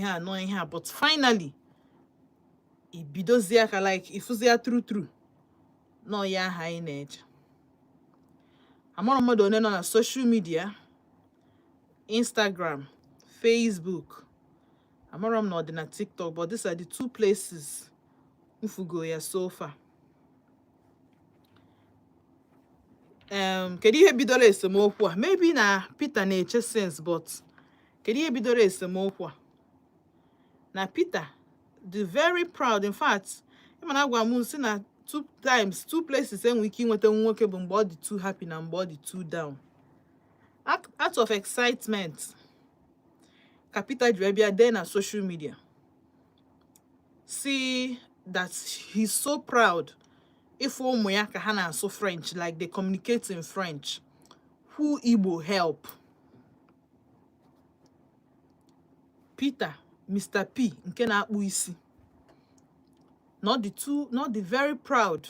annoying her, but finally it bidozi aka like ifuzia true no ya ha ị na-eje. Amara mmadụ one nọ na social media, Instagram, Facebook, amara m na ọ dị na TikTok, but these are the two places mfugo ya so far. Kedu ihe bidoro esemokwu a? Maybe na Peter na-eche sense, but kedu ihe bidoro esemokwu a? Na Peter the very proud, in fact ịmana agwa m si na two places enwe ike inweta nwoke bụ mgbe ọ dị too happy na mgbe ọ dị too down. Out of excitement ka Peter ji bịa dee na social media see that he's so proud if ụmụ ya ka ha na-asụ French, like they communicate in French, who Igbo help. Peter, Mr. P, nke na-akpụ isi, not the very proud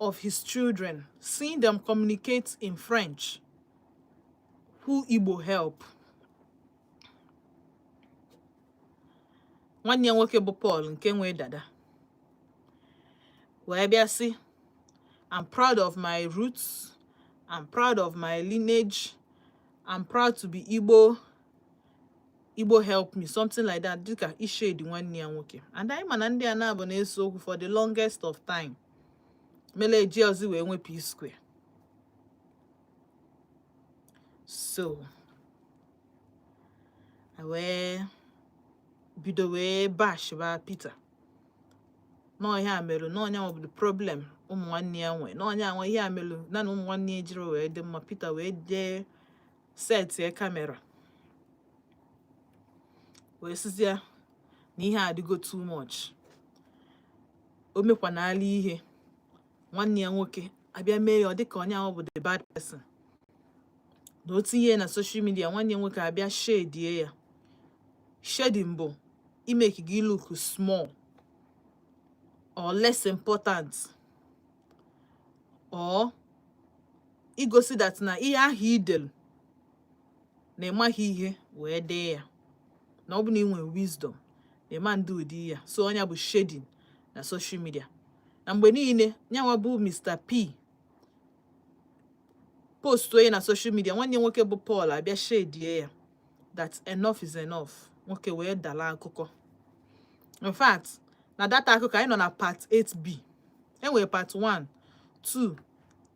of his children, seeing them communicate in French, who Igbo help. Nwanne ya nwoke bụ Paul nke nwe dada wee bịa sị, I'm proud of my roots, I'm proud of my lineage, I'm proud to be Igbo, Igbo help me, something like that, dịka ishade nwanne ya nwoke. And anyị ma na ndị a na-abụ na-eso okwu for the longest of time mele eji ozi wee nwe P-square. So wee bido wee bash ba Peter no ihe a merụ no nya bụ the problem ụmụ nwanne ya nwe no nya nwe ihe a merụ na ụmụ nwanne ya jiri wee dị mma. Peter wee jee set ya kamera wee sizia na ihe adịgo too much. O mekwa n'ala ihe nwanne ya nwoke abịa mee ya ọ dịka onye ahụ bụ the bad person. Na o tinye na social media, nwanne ya nwoke abịa shade ya. Shading bụ imake gị look small or less important, or igosi that na ihe ahụ idel na ịmaghị ihe wee dee ya, na ọ bụ na inwe wisdom na ịma ndị ụdị ya. So onye bụ shading na social media. Na mgbe niile nyanwa bụ Mr. P post onye na social media, nwanne nwoke bụ Paul abịa shade ya that enough is enough. Nwoke wee dala akụkọ. In fact, na data akụkọ anyị nọ na part 8B. Enwere part 1, 2,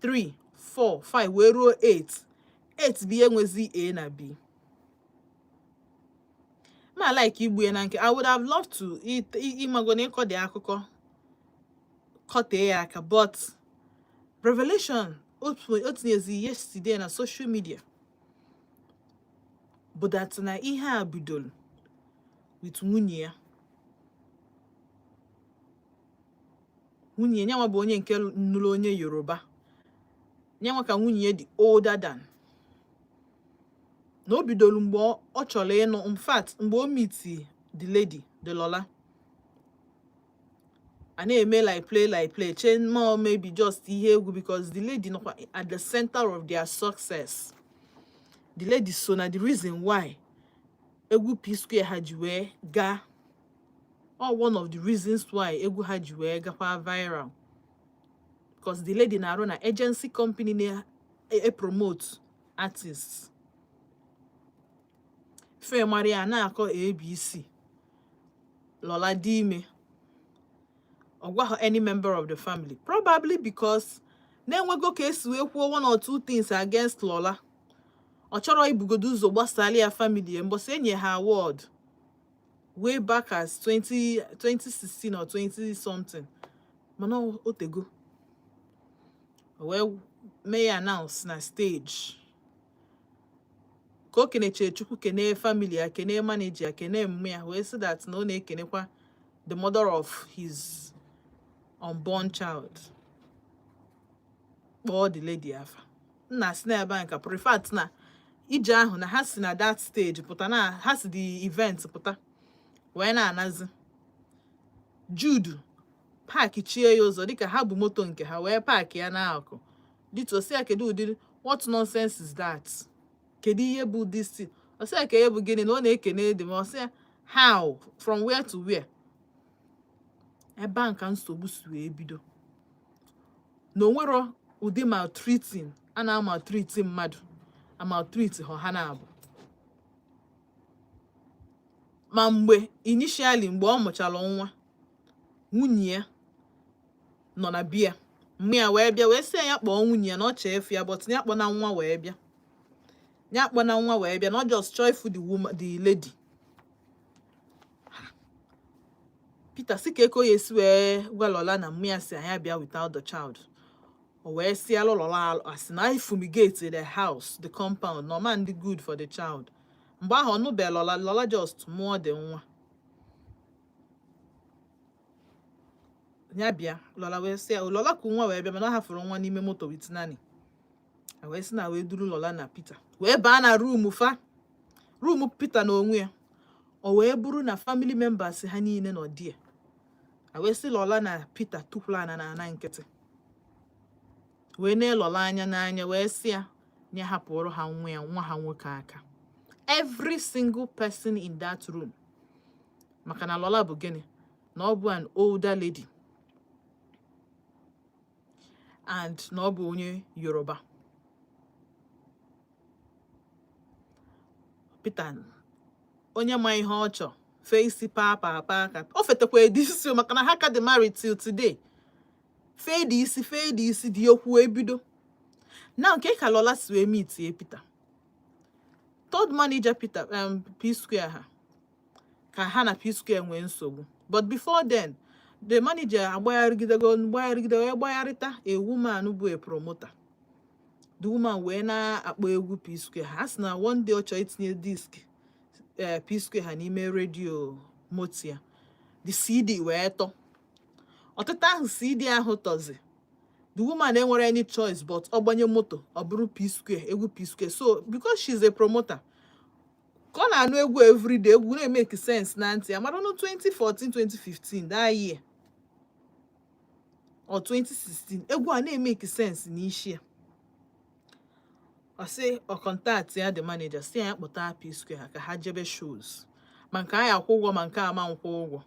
3, 4, 5 wee ruo 8. 8B enwezi A na B. Ma like igbu ya na nke, I would have loved to imago na ịkọ dị akụkọ kọtee ya aka, but revelation otinyezi yesterday na social media bụ that na ihe a bidoro with nwunye ya. Nwunye nyanwa bụ onye nke nụrụ onye Yoruba. Nyanwa ka nwunye ya dị older than. Na o bidoro mgbe ọ chọrọ ịnụ, in fact mgbe o meet the lady, the Lola, a na-eme like play change more maybe just ihe egwu, because the lady nọkwa at the center of their success. The lady so na the reason why egwu P-square ha ji wee gaa, or one of the reasons why egwu ha ji wee gakwa viral, because the lady na-arụ na agency company na promote artists. Fe Maria na-akọ ABC, Lola dị ime, ọ gwaghọ any member of the family, probably because na-enwego ka esi wee kwuo one or two things against Lola. Ọ chọrọ ibugodo ụzọ gbasara ya family ya mbọsị enye ha award way back as 2016 or 20 something. Mana otego wee mee ya announce na stage ka o keneche Chukwu, kene family ya, kene manager ya, kene mme ya, wee say that na ọ na-ekenekwa the mother of his unborn child. Kpọọ the lady afa. Nna si na ebe anyị ka prefer na ije ahụ na ha si na that stage pụta, na ha si the event pụta wee na-anazi. Jude paaki chie ya ụzọ dịka ha bụ moto nke ha, wee paaki ya n'akụ. Dito si ya kedu ụdị, what nonsense is that? Kedu ihe bụ this thing? O si ya ka ihe bụ gịnị na ọ na-ekene dị, ma o si ya How? From where to where? A bank and so ebido. No nwero ụdị maltreating a na-maltreat mmadụ a maltreat ha na-abụ. Ma mgbe initially mgbe ọ mụchara nwa, nwunye ya nọ na bia, mgbe ya wee bịa wee sị ya kpọọ nwunye ya na ọ chefu ya, but ya kpọ na nwa wee bịa. Ya kpọ na nwa wee bịa, not just joyful the lady. Peter si ka eko yesi wee gwa Lola na mmụọ ya si anya bịa without the child. O wee si alụ Lola as na I fumigate the house, the compound, no man dị good for the child. Mgbe ahụ ọ nụbe Lola just mụọ the nwa. Ya bịa, Lola wee si Lola ku nwa wee bịa mana ọ hafụrụ nwa n'ime moto with nanny. Wee si na wee duru Lola na Peter. Wee baa na room Peter na onwe ya. O wee bụrụ na family members ha niile nọ die. Wee si Lola na Peter tupula na nkịtị. Wee ne Lola anya n'anya wee si ya nye hapụrụ ha nwa ha nwoke aka. Every single person in that room. Maka na Lola bụ gịnị? Na ọ bụ an older lady. And na ọ bụ onye Yoruba. Peter onye ma ihe ọ chọ face papa ka o fetekwa edisi maka na ha ka dị married till today. Fade isi dị okwu ebido. Now nke ka Lola si wee meet Peter. Third manager Peter P Square ha. Ka ha na P Square nwee nsogbu. But before then, the manager agbagharịta a woman bụ a promoter. The woman wee na-akpọ egwu P Square ha. Asị na one day ọ chọrọ itinye disk P Square ha n'ime radio motia. The CD wee tọ. Ọtụtụ ahụ CD ahụ tọzi. The woman enwere any choice but ọgbanye moto ọ bụrụ P Square, egwu P Square. So because she's a promoter, ka ọ na-anụ egwu everyday, egwu na-make sense na ntị. Amara no 2014, 2015 that year or 2016, egwu a na-make sense n'ishi ya. I say or contact ya the manager, say ya kpọta P Square ka ha jebe shows. Ma nke a ya akwụ ụgwọ ma nke a ma nkwụ ụgwọ.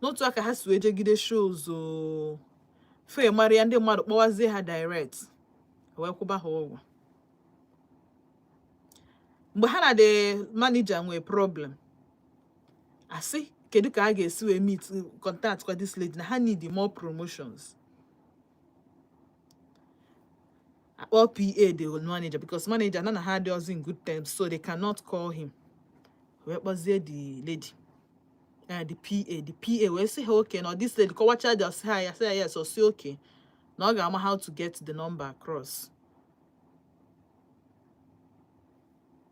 N'otu aka ha si wee jegide shows o fe Maria ndị mmadụ kpọwazie ha direct wee kwụba ha ụgwọ. Mgbe ha na the manager nwee problem, asị kedu ka a ga-esi wee meet contact kwa this lady na ha need more promotions. Or PA the manager, because manager none had us in good terms, so they cannot call him. Where was there the lady? The PA will say okay, now this lady watch her just hi, I say yes, or say okay. Now I know how to get the number across.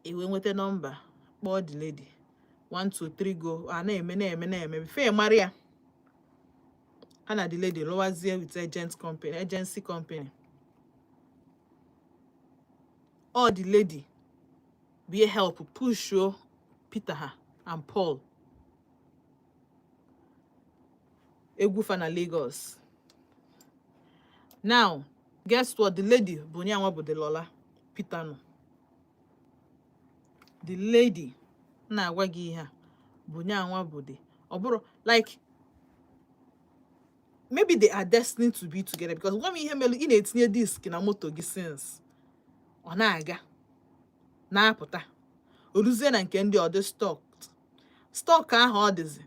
He went with the number, call the lady. 1, 2, 3 go. Name. Fair Maria. And the lady lowers there with agency company. Or the lady be a help push you Peter and Paul. Egwu na Lagos. Now, guess what? The lady Bunyanwa bụ the Lola Peter no. The lady na agwa gị ihe Bunyanwa bụ the oburo, like maybe they are destined to be together, because when we hear melu ị na-etinye disk na moto gị since ọ na-aga na-apụta oluzie na nke ndị ọdị stock ahụ ọ dịzi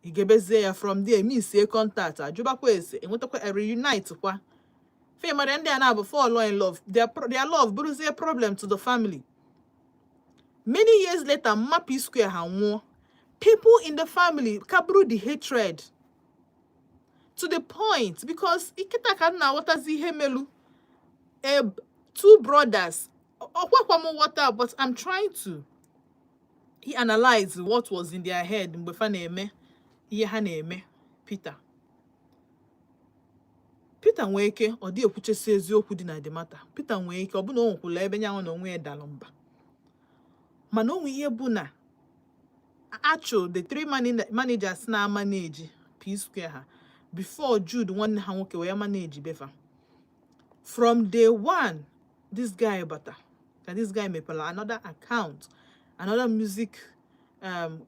igebezie ya from there misie contact ajụbakwa ese enwetakwa a reunite kwa femare ndị a na-abụ fall in love, their love bụrụzie a problem to the family. Many years later, mma P Square ha nwụọ, people in the family kaburu the hatred to the point, because ikita ka na watazi ihe melu 2 brothers. Water, but I'm trying to analyze what was in their head. Peter nwee ike ọ dị ekwuchesi eziokwu dị na the matter. Peter nwee ike ọ bụ na o nwekwula ebe nyanwa na onwe ya dara mba. Mana onwe ihe bụ na actual the 3 managers na manage P Square ha before Jude nwanne ha nwoke wee manage befa. From day one, this guy mepela another account, another music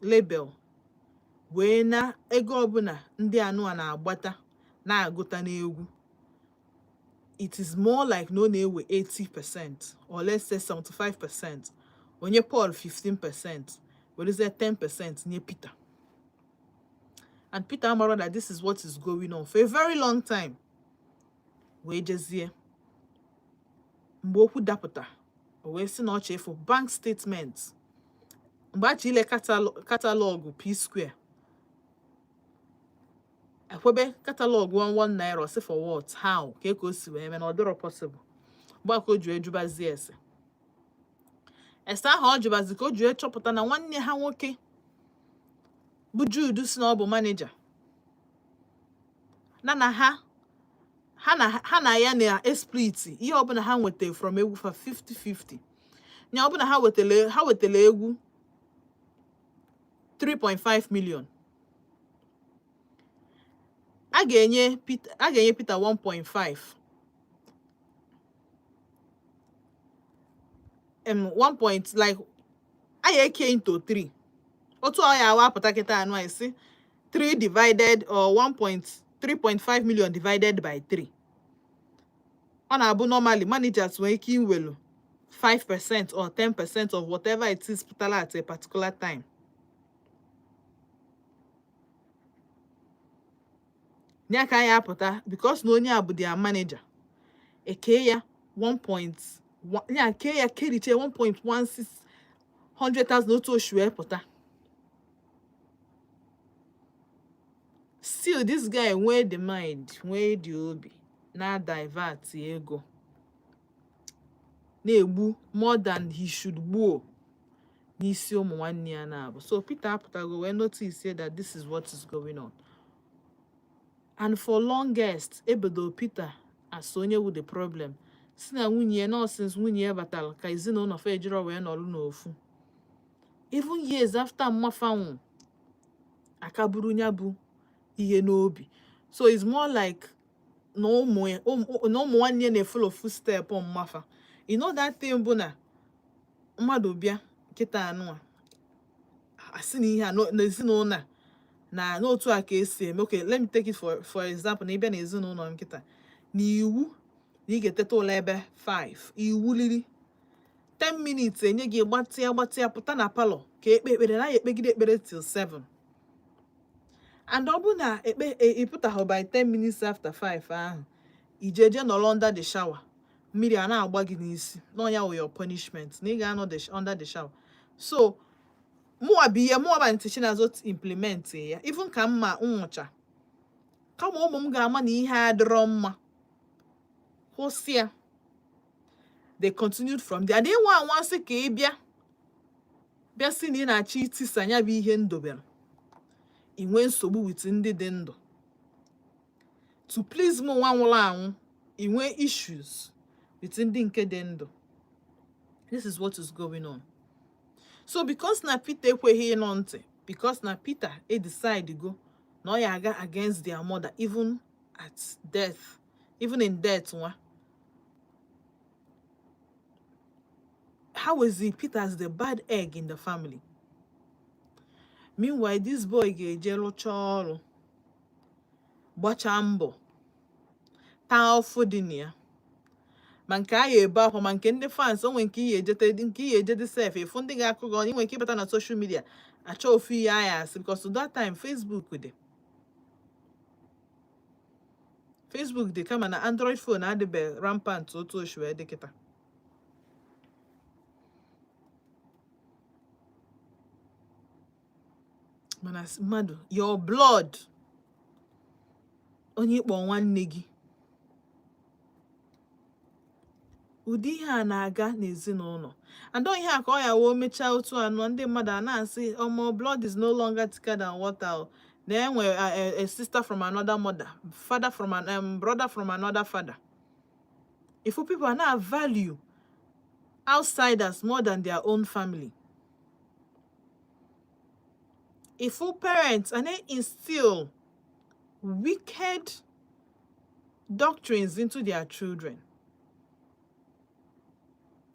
label wee na ego ọbụla ndị anụ a na-agbata na-agụta n'egwu. It is more like no na-ewe 80% or let's say 75%. Onye Paul 15%. What is that 10% nye Peter? And Peter amara that this is what is going on for a very long time. Wee jezie. Mgbe okwu dapụta, o wee sị na ọ chefu bank statements. Mgbe a ji ile catalog P-Square. Akwebe catalog 1 naira say for what? How? Ka o si wee mee na ọ dịrọ possible. Mgbe aka o ji ejubazi ese. Ese ahụ ọ jubazi ka o ji chọpụta na nwanne ha nwoke bụ Jude si na ọ bụ manager. Na ha na ya na split ihe ọbụla ha nweta from egwu for 50-50. Nya ọbụla ha wetele egwu 3.5 million. A ga-enye Peter 1.5. 1 point like I came into 3. Otu ọ ya wapụta kịta anụ anyị si 3 divided or 3.5 million divided by 3. Ọ na-abụ normally managers nwere ike inwelu 5% or 10% of whatever it is pụtara at a particular time. Nya ka ya apụta because na onye a bụ their manager. Eke ya 1.1 nya ke ya keriche 1.16 100,000 otu oshi wee pụta. Still this guy nwee the mind, nwee the obi na divert ego. Na-egbu more than he should gbuo n'isi ụmụ nwanne ya na-abụ. So Peter apụtago wee notice that this is what is going on. And for longest, ebedo Peter as onye with the problem. Si na nwunye no since nwunye batala ka ezinụlọ fa ejiro wee nọrụ n'ofu. Even years after mmafanwu akaburu nya bụ ihe n'obi. So it's more like no ụmụ nwanne na-follow footstep on mmafa. You know that thing bụ na mmadụ bịa kịta anụ a asị na ihe a n'ezinụlọ na n'otu a ka esi eme. Okay, let me take it for example. Na ịbịa na ezinụlọ m kịta na iwu na ị ga-eteta ụlọ ebe 5 iwu liri 10 minutes enye gị gbatịa pụta na palọ ka ekpere na ekpegide ekpere till 7. And ọ bụ na ịpụtaghị by 10 minutes after 5 ahụ ijeje nọrọ under the shower. Mmiri a na-agba gị n'isi. No ya wụ your punishment. Na ị ga-anọ under the shower. So mụwa ba ntị Chinazọ implement ya. Even ka mma nwụcha. Kama ụmụ m ga-ama na ihe adịrọ mma. Hosea. They continued from there. They want sị ka ị bịa sị na ị na-achọ itisa nya bụ ihe ndobere. I nwee nsogbu with ndị dị ndụ. To please mụ nwa nwụrụ anwụ, I nwee issues with ndị nke dị ndụ. This is what is going on. So because na Peter ekweghị ịnọ ntị, because na Peter decide go na ọ ya aga against their mother even at death, even in death nwa. How is he Peter as the bad egg in the family? Meanwhile, this boy ga-eje rụcha ọrụ, gbacha mbọ, taa ọfụ dị na ya. Ma nke a ya ebe akwa ma nke ndị fans onwe nke ihe ejede sef efu ndị ga-akụ gị ọnụ, inwe ike ịbata na social media achọ ofu ihe aya asị because to that time Facebook dị kama na Android phone adịbe rampant otu oshi wee dị kịta. Mana mmadụ your blood onye ịkpọ nwanne gị. Ụdị ihe a na-aga n'ezinụlọ. And ihe a ka ọ ya woo mechaa otu anụ ndị mmadụ a na-asị omo blood is no longer thicker than water. Na enwe a sister from another mother, father from brother from another father. If people are not value outsiders more than their own family. If parents and they instill wicked doctrines into their children,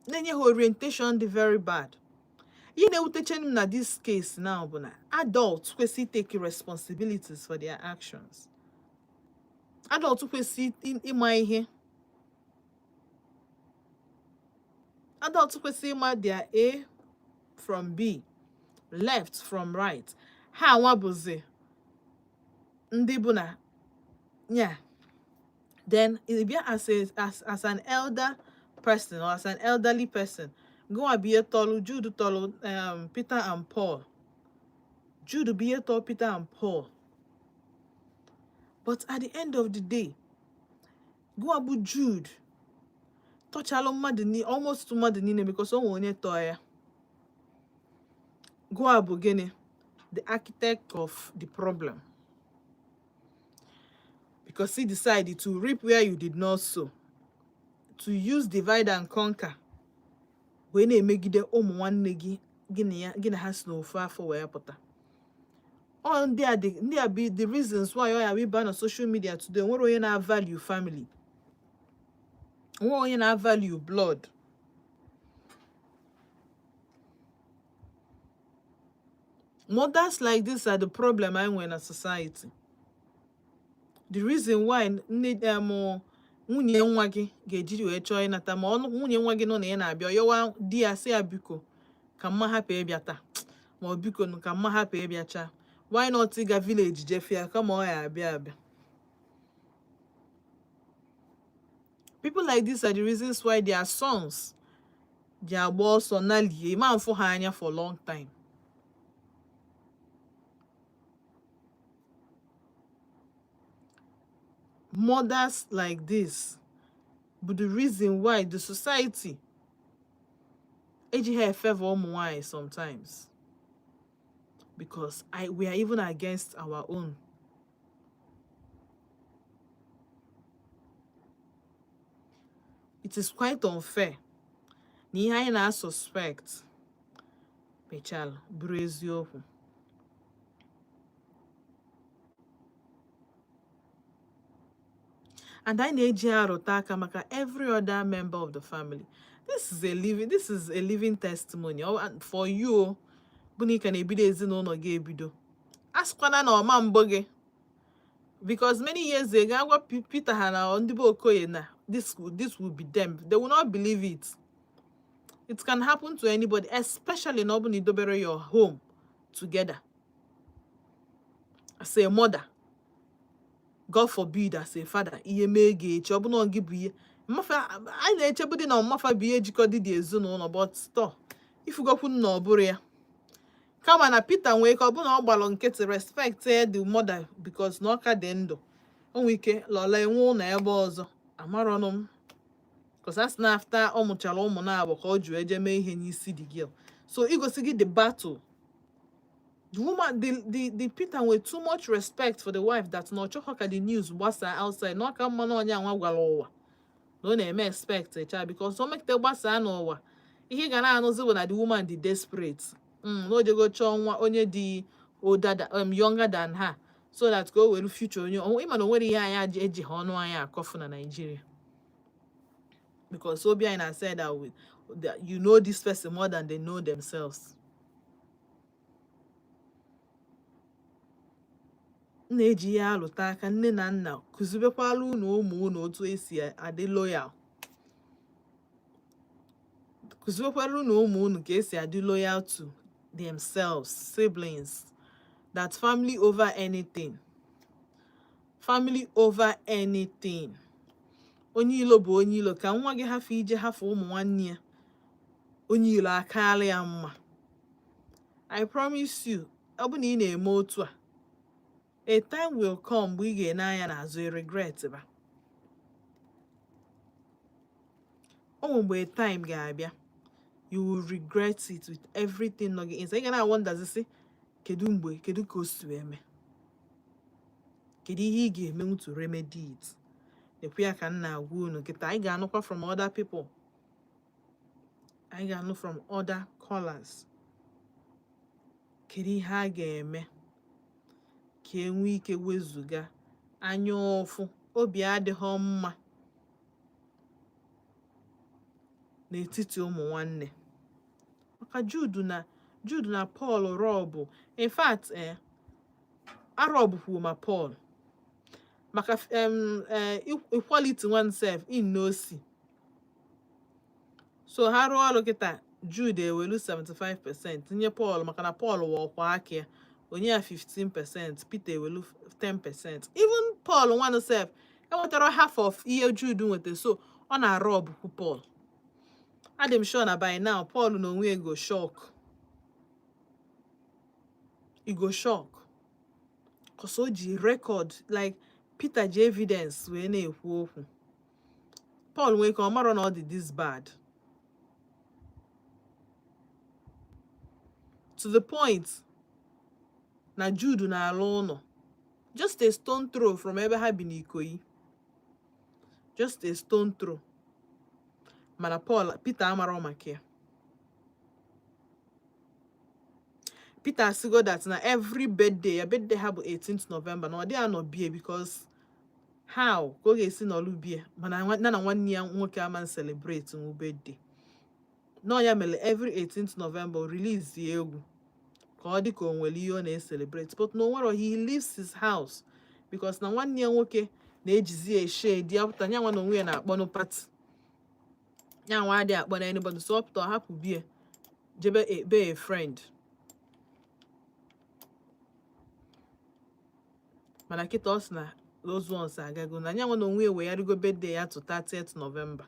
then your orientation is very bad. You know, teaching na this case now, but adults who see take responsibilities for their actions. Adults who see in my here. Adults who see my their A from B, left from right. How wabuze ndibuna, yeah. Then it be as an elder person or as an elderly person. Go and be a tolu, Jude tolu, Peter and Paul. Jude be a tolu, Peter and Paul. But at the end of the day, go abu Jude. Touch almost to madini because someone only toya. Go abu gene, the architect of the problem. Because he decided to reap where you did not sow. To use divide and conquer. When they make the one negi, gina has no far for where pota. All there be the reasons why we ban on social media today. What we not value family. What we not value blood. Mothers like this are the problem I in a society. The reason why need more nwunye nwa gị ga-ejiri wee chọọ ịnata ma ọnụ nwunye nwa gị nọ na ya na-abịa yọwa di ya sị ya biko ka mma hapụ ịbịa taa ma ọ biko ka mma hapụ ịbịa chaa. Why not ịga village jefia kama ọ ya abịa. People like this are the reasons why their sons ji agba ọsọ nalie ma mfụ ha anya for long time. Mothers like this, but the reason why the society ejigha favor ụmụ sometimes, because we are even against our own. It is quite unfair. Ni ihe anyị na-suspect mechala bụrụ eziokwu. And I need maka every other member of the family. This is a living testimony. For you, Buni can be the ask na ọma mboge. Because many years ago, Peter Hana on the Bokoyena, this will be them. They will not believe it. It can happen to anybody, especially in Obuni Dobere your home together. As a mother. God forbid, as a father, iye mege chobu no give ye. Mafa I na echebudi na mafa biye jikodi di ezuno no, but stop. If you go put no buria. Come on, Peter wake up no gbalo nkete respect the mother because no ka de ndo. Onwike lola enwu na ebe ozo. Amaro no. Because that's na after omuchala umu na abo ka oju eje me ihe n'isi the girl. So he go see the battle. The woman, the Peter with too much respect for the wife that no choka the news was outside. No come on onya nwa gwalowa. No na expect a child because so make the basa no. He gana anozi when the woman the desperate. No they go chonwa onye the older younger than her. So that go with future onye. Oh even when ya eji hono anya kofu na Nigeria. Because Obiana said that you know this person more than they know themselves. Na-eji ya alụta aka nne na nna kụzibekwala unu ụmụ unu otu esi adị loyal. Kụzibekwala unu ụmụ unu ka esi adị loyal to themselves, siblings, that family over anything. Family over anything. Onye ilo bụ onye ilo ka nwa gị hafụ ije hafụ ụmụ nwanne ya. Onye ilo akaala ya mma. I promise you, ọ bụ na ị na-eme otu a, a time will come we get na regret ba. A time ga-abịa, you will regret it with everything no get inside. You gonna wonder say kedu mgbe kedu ka o si eme. Kedu ihe ị ga-eme to remedy it. Ekwe ya ka nna agwa unu kịta anyị ga-anụkwa from other people. Anyị ga-anụ from other callers. Kedu ihe a ga-eme ka enwe ike wezuga anya ọfụ obi adịghị mma n'etiti ụmụ nwanne. Maka Jude na Jude na Paul rob. In fact, Arab who ma Paul. Maka equality oneself in no see. So ha rụọ ọrụ kịta Jude ewelu 75%, nye Paul maka na Paul wụ ọkwa aka onye ya 15%, Peter ewelu 10%. Even Paul one self enwetara half of ihe Jude nweta, so ọ na-arụ ọbụkwu Paul. Adị m sure na by now Paul na onwe ego shock. Ego shock. Cause o ji record like Peter ji evidence wee na-ekwu okwu. Paul nwee ka ọ mara na ọ dị this bad. To the point na Jude na-alụ ụlọ just a stone throw from ebe ha bi n'Ikoyi. Just a stone throw. Mana Peter amara maka ya. Peter asigo that na every birthday ha bụ 18th November na ọ dị anọ bie because how ka ọ ga-esi n'ọlụ bie mana na nwanne ya nwoke ama celebrate nwu birthday. No ya mere every 18th November release the egwu ka ọ dị ka o nwere ihe ọ na-celebrate, but no where he leaves his house because na nwanne ya nwoke na-ejizi eshe di apụta nya nwa na onwe ya na-akpọ no party. Nya nwa adị akpọ na anybody, so ọpụta ọ hapụ bie jebe be a friend. Mana kịta ọ sị na those ones agago na nya nwa na onwe ya wegharịgo birthday ya to 30th November.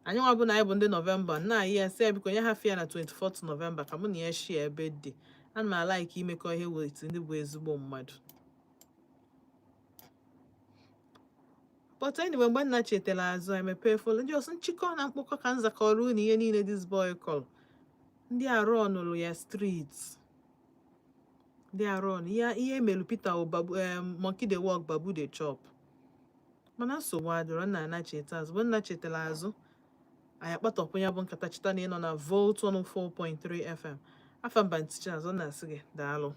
Anyị nwa bụ na anyị bụ ndị November na ya sị biko nye hafi ya na 24th November ka mụ na ya share birthday. Ana m like imekọ ihe wit ndị bụ ezigbo mmadụ. But anyway, mgbe nna chetara azụ emepe folo ndị ọsọ nchịkọ na mkpụkọ ka nzakọrọ unu ihe niile this boy call. Ndị arụ ọnụrụ ya streets. Ndị arụ ọnụ ihe emelu Peter monkey dey walk babu dey chop. Mana nsogbu adịrọ nna anacheta azụ. Mgbe nna chetara azụ anyị akpatọpụ ya bụ nkata cheta na ịnọ na Volt 104.3 FM. Afa mba nticha azụ na-asị gị daalụ.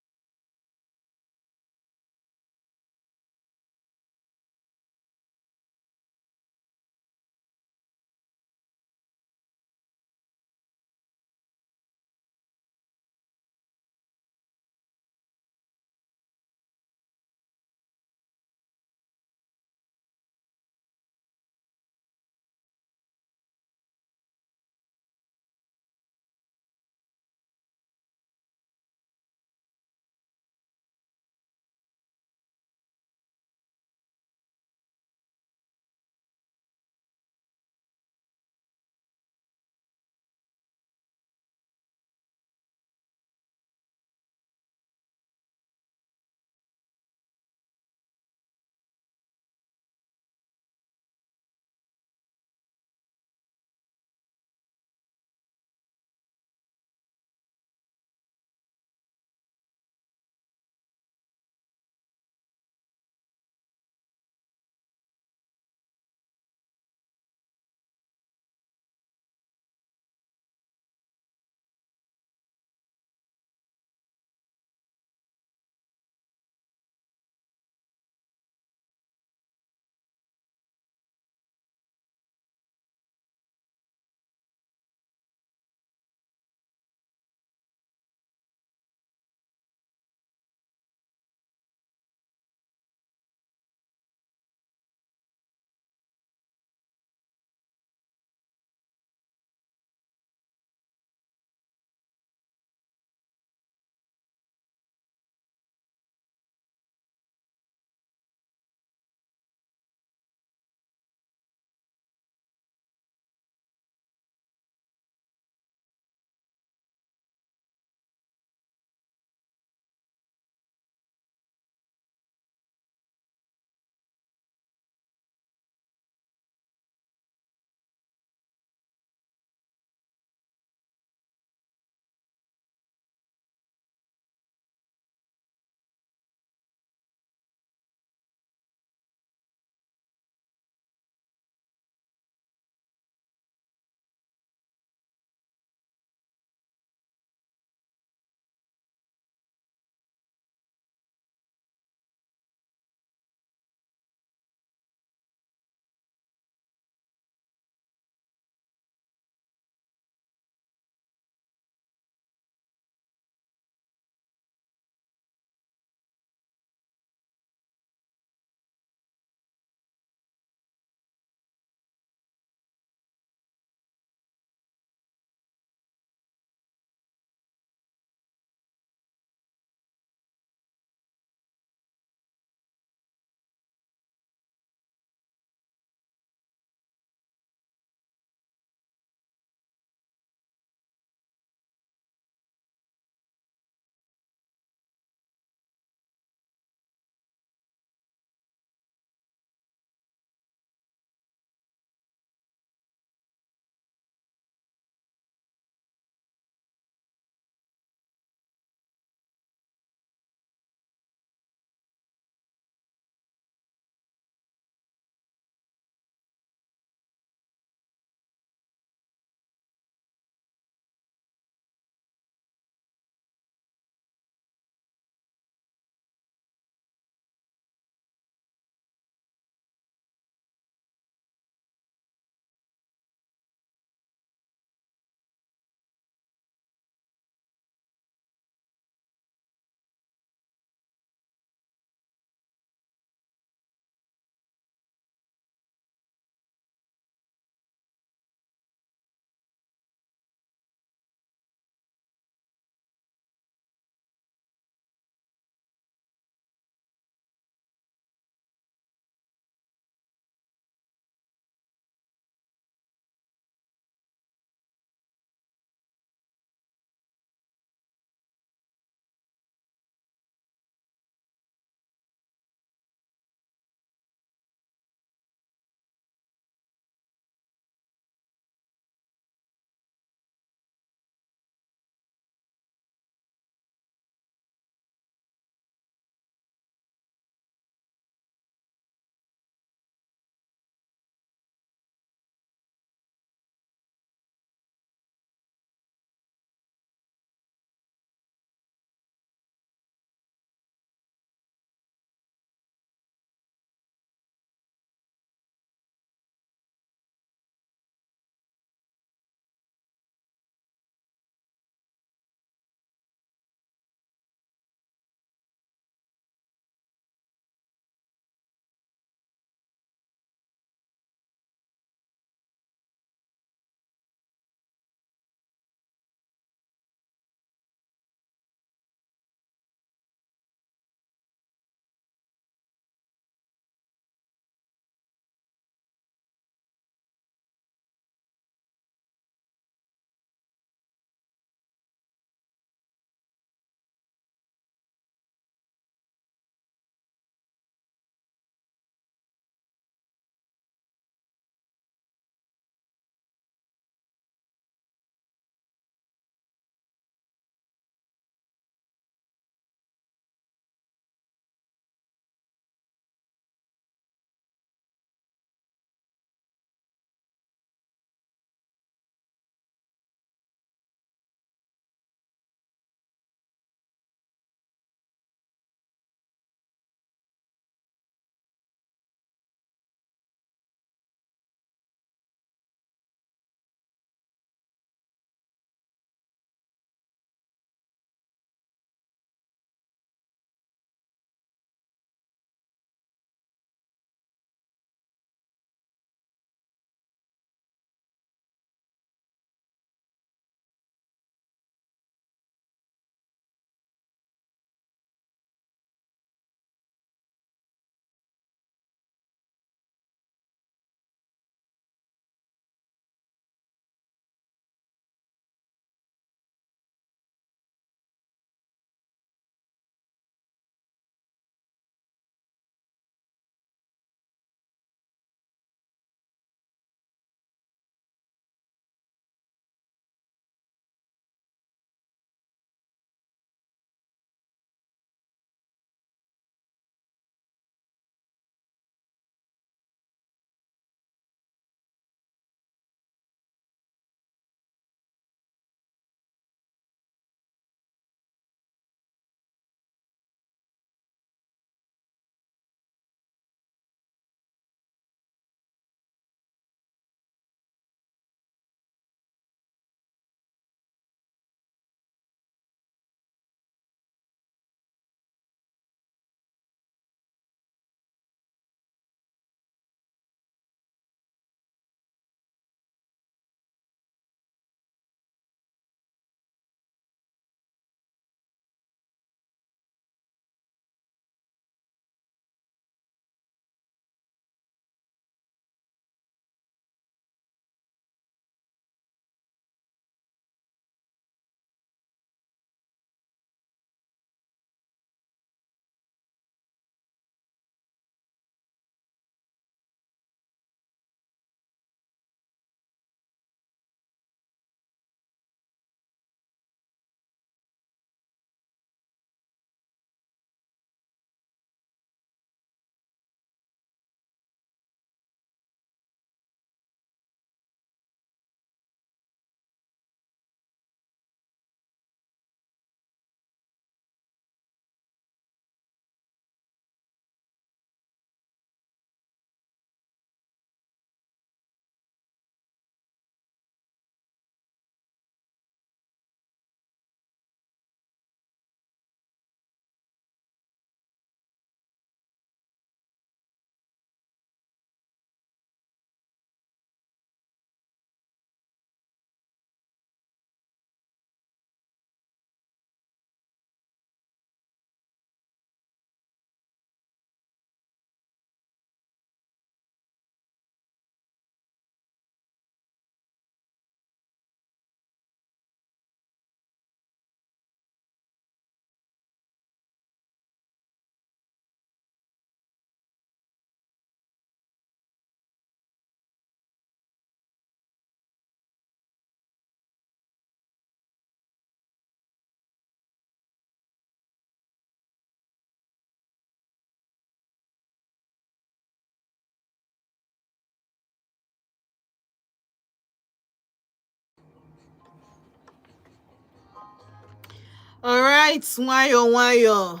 All right, nwayọ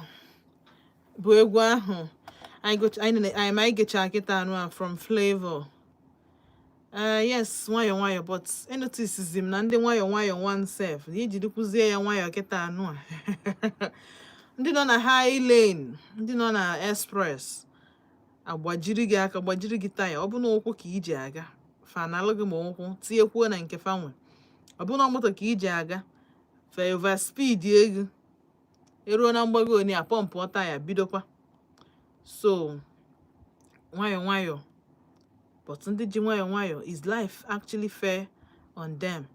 bụ egwu ahụ anyị might get kita from Flavor. Yes, nwayọ but I notice him na ndị nwayọ one self iji dịkwuzie ya nwayọ kita anụ a. Ndị nọ na high lane, ndị nọ na express agbajiri gị aka, gbajiri gị taya, ọ bụ na ụkwụ ka iji aga fa na alụghị ma ụkwụ tinyekwuo na nke fanwe, ọ bụ na moto ka iji aga fa over speed ego eruo na mgbago oni a pọmpụ taya bidokwa. So nwayọ but ndị ji nwayọ is life actually fair on them?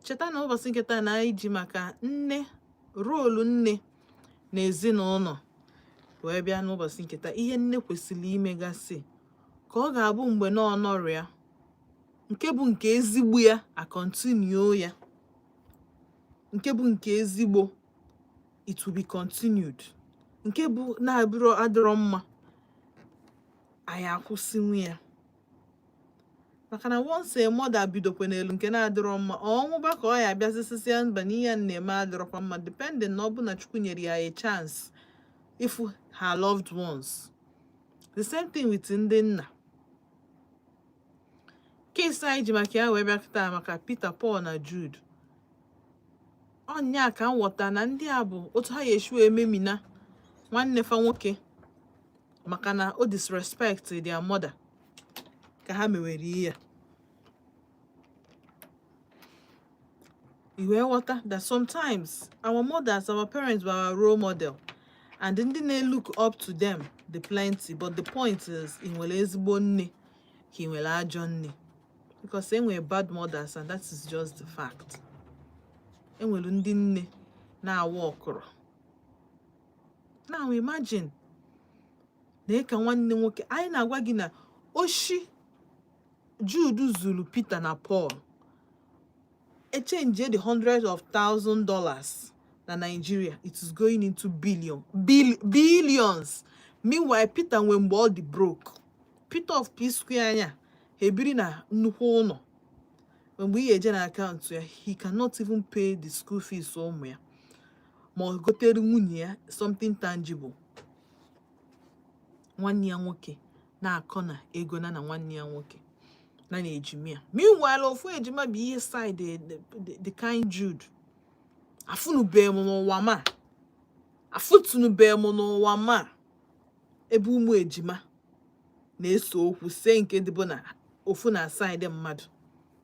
Cheta na ụbọchị nketa na anyị ji maka nne, rolu nne na ezinụlọ wee bịa n'ụbọchị nketa, ihe nne kwesịrị imegasị ka ọ ga-abụ mgbe na ọnọrọ ya nke bụ nke ezigbo ya akontinuo ya, nke bụ nke ezigbo it will be continued, nke bụ na-abụrụ adịrọ mma anyị akwụsịnwu ya. Maka na once a mother bidokwe n'elu nke na-adịrọ mma, ọnwụba ka ọ ya abịazisisia mba n'ihe a na-eme adịrọkwa mma, depending na ọ bụ na Chukwu nyere ya a chance if her loved ones. The same thing with ndị nna. Case anyị ji maka ya wee bịa kịta maka Peter, Paul na Jude. Ọnya ka m ghọta na ndị a bụ otu ha yeshu ememina nwanne fa nwoke maka na o disrespect their mother ka ha mewere ihe. You will ghọta that sometimes our mothers, our parents were our role model, and ndị na-look up to them the plenty, but the point is ị nwere ezigbo nne ka ị nwere ajọ nne, because enwere bad mothers and that is just the fact. Enwere ndị nne na-awa ọkụrụ. Now imagine na ka nwanne nwoke anyị na-agwa gị na oshi Jude zuru Peter na Paul exchange the hundreds of $1,000s na Nigeria, it is going into billions. Meanwhile Peter nwe mgbe ọ dị broke. Peter of P Square anya hebiri na nnukwu ụlọ, mgbe ihe eje na akaụntụ ya he cannot even pay the school fees ụmụ ya ma ọ gotere nwunye ya something tangible. Nwanne ya nwoke na-akọ na ego na nwanne ya nwoke na ejima ya. Meanwhile ofu ejima bụ ihe side the kind Jude afunube m n'ụwa ma afutunube m n'ụwa ma ebe ụmụ ejima na-eso okwu se nke dịbụ na ofu na side mmadụ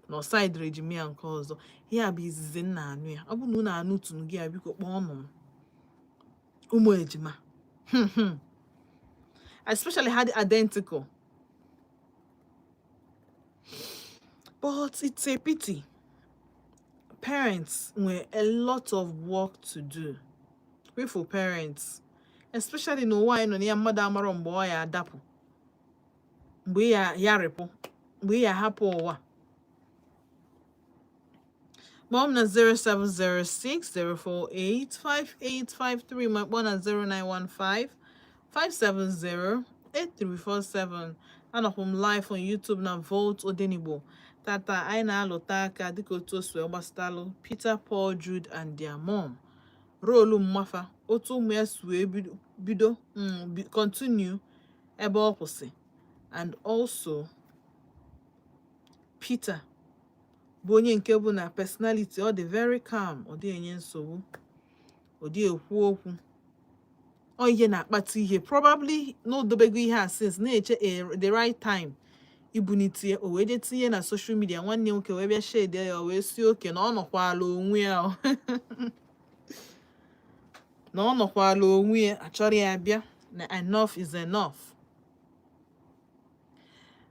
na side ejima ya nke ọzọ. Ya bụ izizi nna anụ ya. Ọ bụ na unu anụ tunu gị abiko kpọọ ọnụ m ụmụ ejima. Especially had identical. But it's a pity. Parents with a lot of work to do. Grateful parents, especially no one on your mother marom boy adapu. We are yaripo. We are happy. Mom na 0706-048-5853. My one na 0915-570-8347. And I'm live on YouTube na Vote ODENIGBO. Tata anyị na-alụta aka dịka otu o si gbastalụ Peter, Paul, Jude and their mom. Rolu mmafa otu ụmụ ya si wee bido continue ebe ọ kwụsị. And also Peter bụ onye nke bụ na personality ọ dị very calm, ọ dị enye nsogbu, ọ dị ekwu okwu, ọ ihe na-akpata ihe, probably no dobego ihe a since na-eche the right time ibunite o wee tinye na social media. Nwanne nwoke wee bịa shade ya wee si oke na ọ nọkwala onwe ya na ọ nọkwala onwe ya achọrọ ya bịa na enough is enough.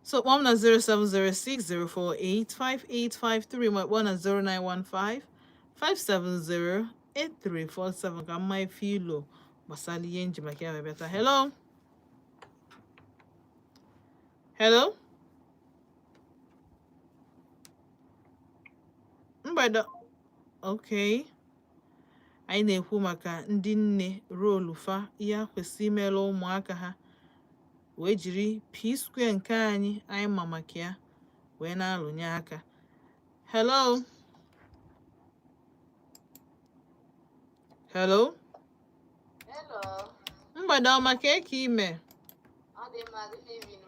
So one na 0706-048-5853. My one na 0915-570-8347. Ka my filo masali yenji makia beta. Hello. Hello. Mbada. Okay. Anyị na-ekwu maka ndị nne rolu fa ya kwesị imele ụmụaka ha wee jiri P Square nke anyị ma maka ya wee na-alụnye aka. Hello. Hello? Hello. Mbadoma keke ime. Good evening.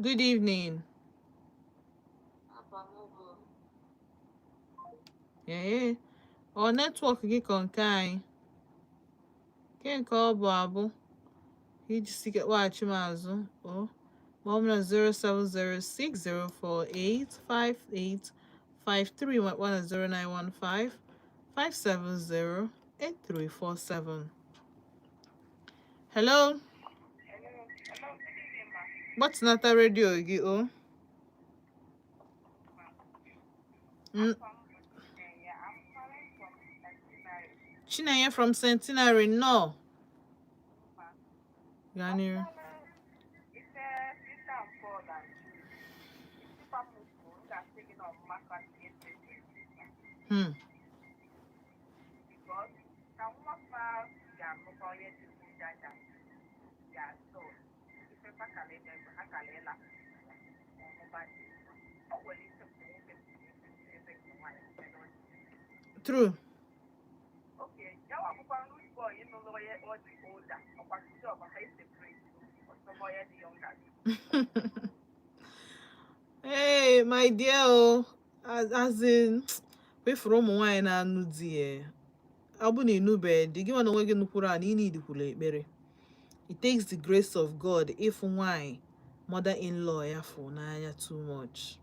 Good evening. Yeah. Our network gị kọ nke anyị. Ke nke ọ bụ abụ. Iji si weghachi m azụ. Oh. Ma ọ bụ na 07060485853 nwekwa na 0915-570-8347. Hello? Gbatịnata redio gị o. Chinenye from Centenary, no. Ganir. True. Hey, my dear, oh, as in, we from wine and nudzie. Abu ni nube, di give no wege nukura ni need ekpere. It takes the grace of God if why mother-in-law ya for na too much.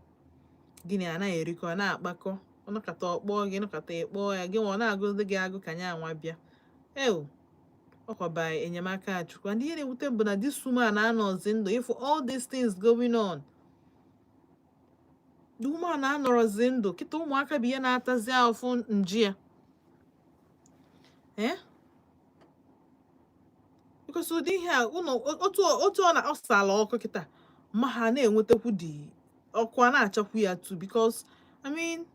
Gini ana eriko na akpako, ono kata okpo gi no kata ekpo ya gi wona agụzi gị agụ kanya anwa bịa. Ew. Ọkwa by enyemaka Chukwu. And ihe na-ewute bụ na this woman anọzi ndụ if all these things going on. The woman anọrọzi ndụ kịta ụmụaka bụ ihe na-atazi afụ nji ya. Because ụdị ihe a otu ọ na-ọsala ọkụ kịta ma ha na-enwetakwu dị ọkụ a na-achakwu ya too because I mean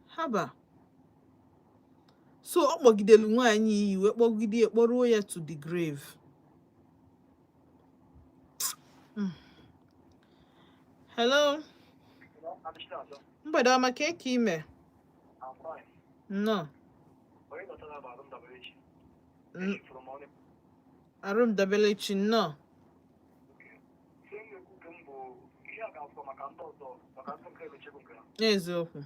haba. So ọ kpọgidelu nwaanyị iyi wee kpọgide kpọruo ya to the grave. Hello? Mgbede ọma ka eke ime? No. Arum Dabelechi, no. Eziokwu.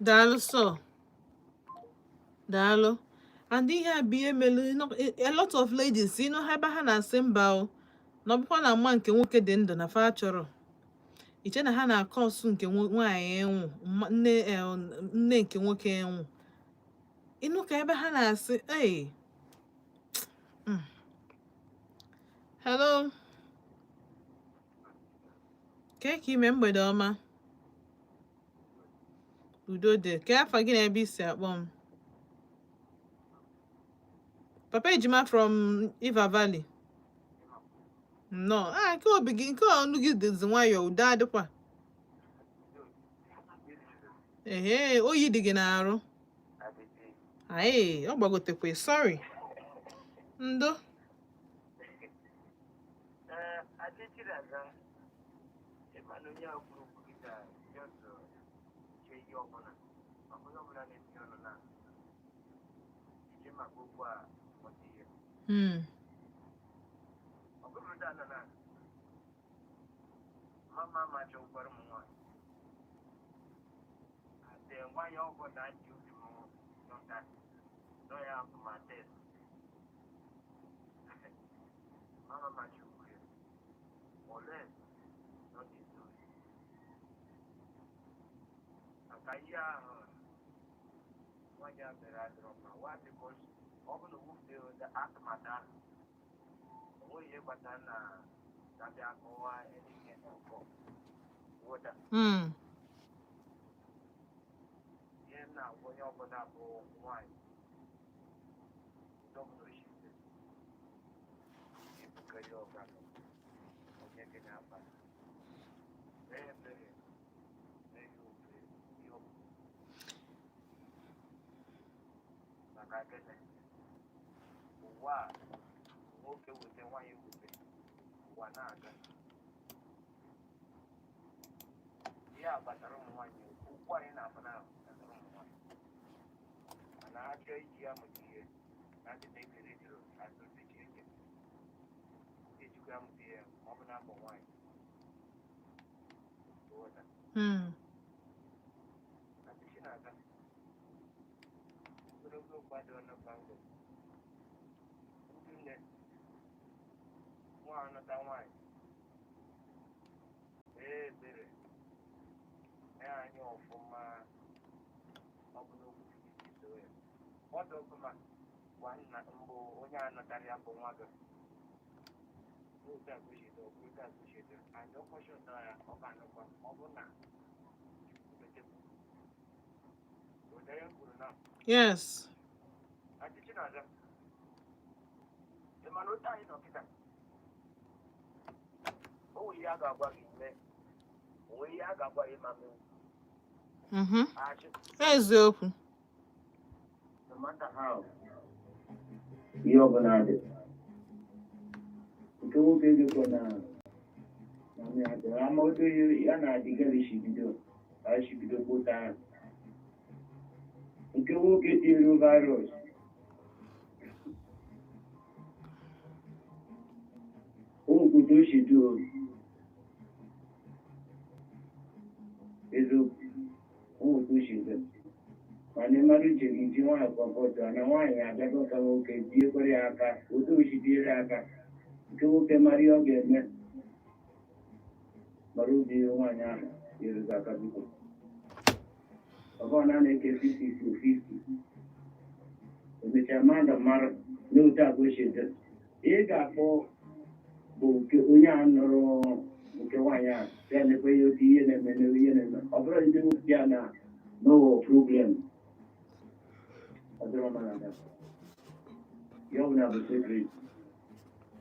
Daalụ so. Daalụ. And ihe bụ ihe mere a lot of ladies, ha ebe ha na-asị mba o na ọ bụkwa na mma nke nwoke dị ndụ na fa chọrọ iche na ha na-akọ ọsụ nke nwaanyị enwụ nne nke nwoke enwụ ịnụ ka ebe ha na-asị ei hello ka ime mgbede ọma udo dị ka afa gị na ebe isi akpọ m Papa Ejima from Iva Valley. No. Nke obi gị nke ọnụ gị dịzi nwayọọ udo adịkwa. Ehe, oyi dị gị n'arụ. Aye, ọ gbagotekwe, sorry. Ndo. Yes. Eziokwu. No matter how ihe ọbụla dị nke nwoke dịkwa na ama otu ya na-adịgara shibido kpụta nke nwoke tinyere virus okwuto shido eziokwu okwuto shido mana mmadụ chere iji nwaanyị kpọpọtụ na nwaanyị abịago ka nwoke tiekwere ya aka otu ochi tinyere aka nke nwoke mara ihe ọ ga-eme mara obi nwaanyị ahụ erugo aka biko ọbụna na-eke 50-50 emechaa mmadụ mara n'otu agụchide ihe ga-akpọ bụ nke onye a nụrụ nke nwaanyị a ya na-ekwe ya otu ihe na-eme ihe na-eme ọ bụrụ ndị nwoke ya na no problem ọdụrụ mana ada ya ọbụla bụ secret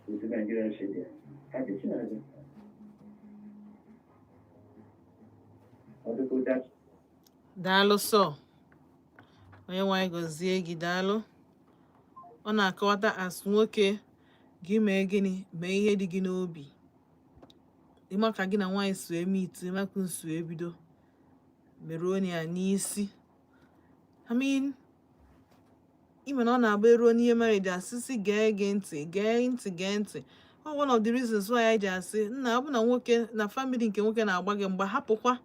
otu Nigeria shede ha dịchi na ada ọdụkụta Daalụ sọ onye nwanyị gọzie gị daalụ ọ na-akọwata as nwoke gị mee gịnị mee ihe dị gị n'obi ịma ka gị na nwaanyị so eme itu ịmakụ nso ebido meronia n'isi. I mean, even on a beronia marriage, sissy gay. Oh, one of the reasons why I just say, na working na family nke nwoke na agba gị mgba hapụkwa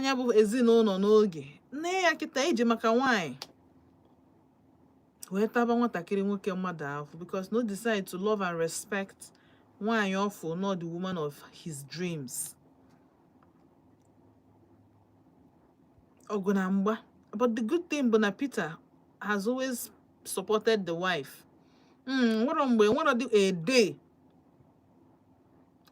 nya bụ ezinụlọ n'oge. Nne ya kịta ije maka nwanyị wee taba nwatakịrị nwoke mmadụ ahụ because no decide to love and respect nwanyị ọfụ, not the woman of his dreams. Ọgụ na mgba. But the good thing bụ na Peter has always supported the wife. Nwere mgbe a day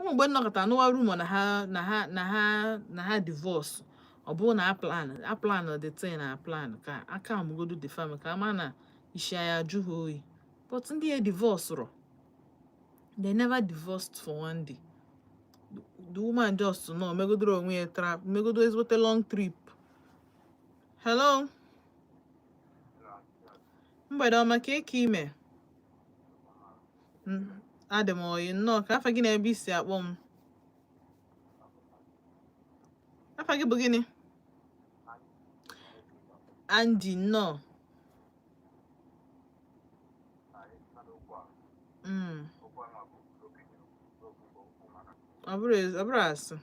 mgbe nnọkọta n'ụwa rumor na ha divorce. Ọ bụrụ na a plan the thing na plan ka aka amụgodu the family ka ama na isi ya ajụ ha oyi. But ndị a divorce ro, they never divorced for one day. The woman just no megodoro onwe ya trap, megodo ezigbote long trip. Hello? Mgbede ọma ka eke ime? Adị m oyi nnọọ ka afa gị na ebe isi akpọ m. Afa gị bụ gịnị? Andy nnọọ. Ọ bụrụ asị.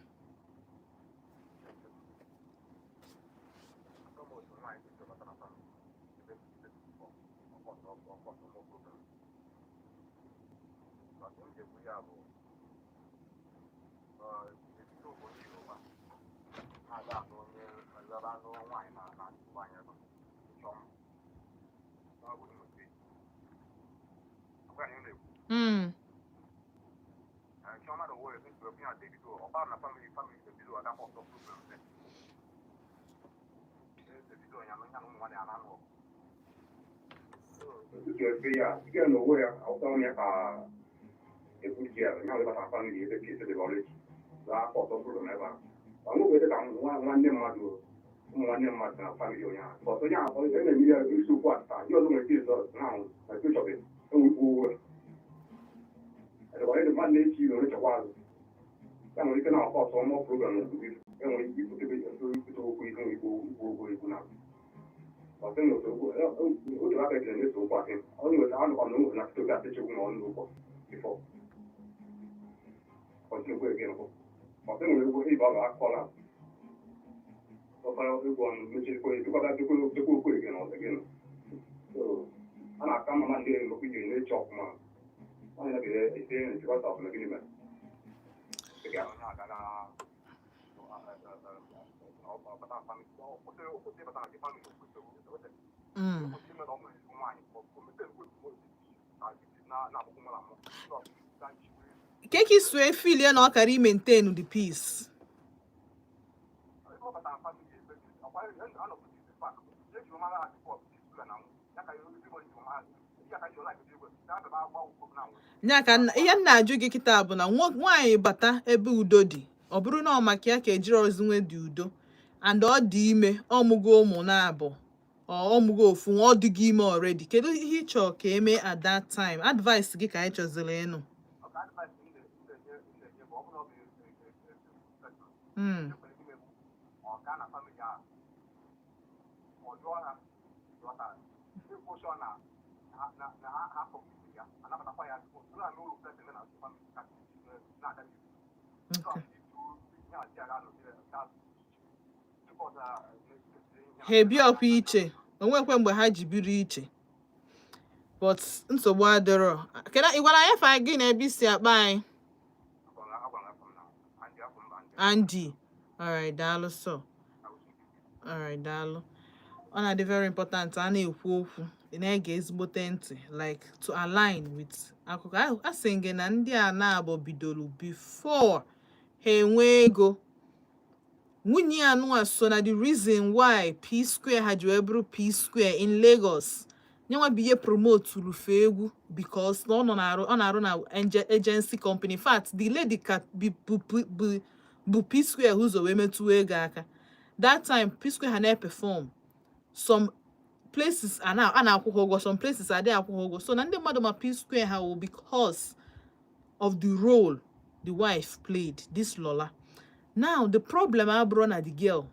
Keki sue feel ya na ọ kara maintain the peace. Nyaka ihe nna ajụ gị kịta bụ na nwaanyị bata ebe udo dị, ọ bụrụ na ọ maka ya ka ejiri ozi nwe dị udo and ọ dị ime, ọmụgo ụmụ na-abụ ọmụgo ofu ọ dịghị ime already. Kedu ihe ị chọrọ ka eme at that time? Advice gị ka anyị chọziri ịnụ. Ha ebi ọkwa iche, onwekwe mgbe ha ji biri iche, but nsogbu adịrọ. Ị gwara anyị fa gị na ebe isi akpa anyị? Andy. Alright, daalụ so. Alright, daalụ. Ọ na-adị very important a na-ekwu okwu ị na-ege ezigbote ntị, like to align with akụkọ. A sị gị na ndị a na-abụ bidoro before ha enwe ego. Nwunye anụwa so na the reason why P Square ha ji wee bụrụ P Square in Lagos. Nyanwa bụ ihe promote rufe egwu because ọ na-arụ na agency company. In fact, the lady ka bụ P Square ụzọ wee metụ ego aka. That time P Square ha na-perform. Some places a na-akwụ ha ụgwọ, some places adịghị akwụ ha ụgwọ. So na ndị mmadụ ma P Square ha wụ because of the role the wife played, this Lola. Now the problem abụrụ na the girl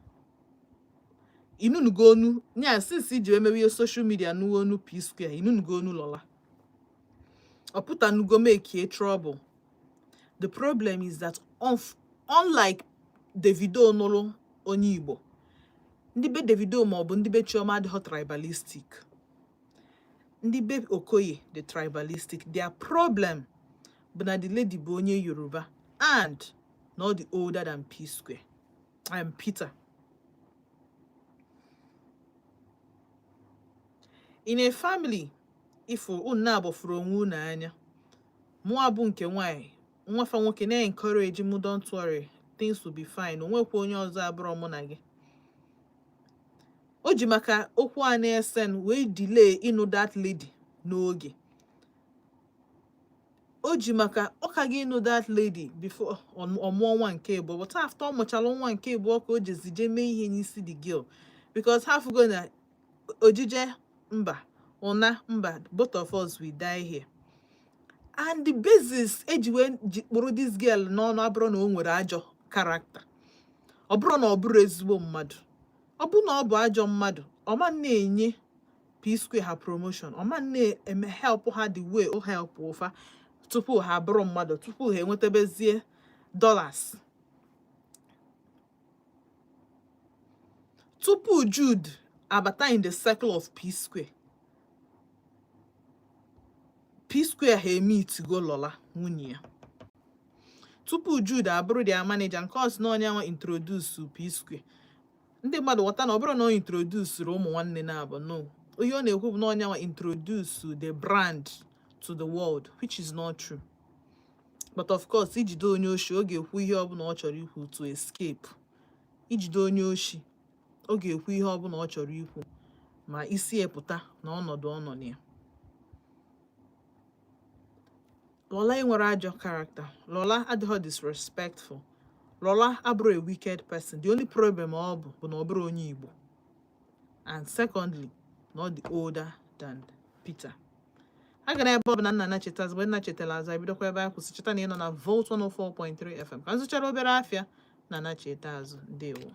inunugo onu nya since iji emewe social media nuwo onu P-Square inunugo onu Lola oputanugo make trouble. The problem is that unlike Davido nụrụ onye Igbo, ndị be Davido maọbụ ndị be Chioma adịghị tribalistic, ndị be Okoye the tribalistic. Their problem bụ na the lady bụ onye Yoruba and not the older than P-Square. I am Peter. In a family, if unu abụfuru onwe unu anya, mụ abụ nke nwanyị, nwafa nwoke na-encourage mụ, don't worry, things will be fine. Onwekwa onye ọzọ abụrụ mụ na gị. O ji maka okwu a na-esen wee delay ịnụ that lady n'oge. O ji maka ọ ka gị ịnụ that lady before ọmụọ nwa nke abụọ, but after ọ mụchara nwa nke abụọ ka o jezi je mee ihe n'isi the girl, because half go na ojije mba ụna mba, both of us will die here. And the basis eji wee kpụrụ this girl n'ọnụ abụrụ na o nwere ajọ character, ọ bụrụ na ọ bụrụ ezigbo mmadụ, ọ bụrụ na ọ bụ ajọ mmadụ, ọ ma na-enye P-Square ha promotion, ọ ma na-eme help ha the way o help ụfa tupu ha bụrụ mmadụ, tupu ha enwetabezie dollars. Tupu Jude abata in the circle of P-Square, P-Square ha meet go Lola nwunye ya. Tupu Jude abụrụ their manager, nke ọsị na onye nwa introduce P-Square. Ndị mmadụ ghọta na ọ bụrụ na ọ introduce ụmụ nwanne na-abụ, no, onye ọ na-ekwu bụ na onye nwa introduce the brand to the world, which is not true. But of course, ijide onye oshi, ọ ga-ekwu ihe ọbụla ọ chọrọ ikwu to escape. Ijide onye oshi, ọ ga-ekwu ihe ọbụla ọ chọrọ ikwu ma isi epụta na ọnọdụ ọnọ ya. Lola enwere ajọ character. Lola adịghị disrespectful. Lola abụrụ a wicked person. The only problem ọ bụ na ọ bụrụ onye Igbo. And secondly, not the older than Peter. A ga na-ebe ọbụla nna cheta mgbe nna chetala azụ ebidokwa ebe a kwụsị. Cheta na ị nọ na Volt 104.3 FM. Ka nzụchara obere afịa na cheta azụ. Ndewo.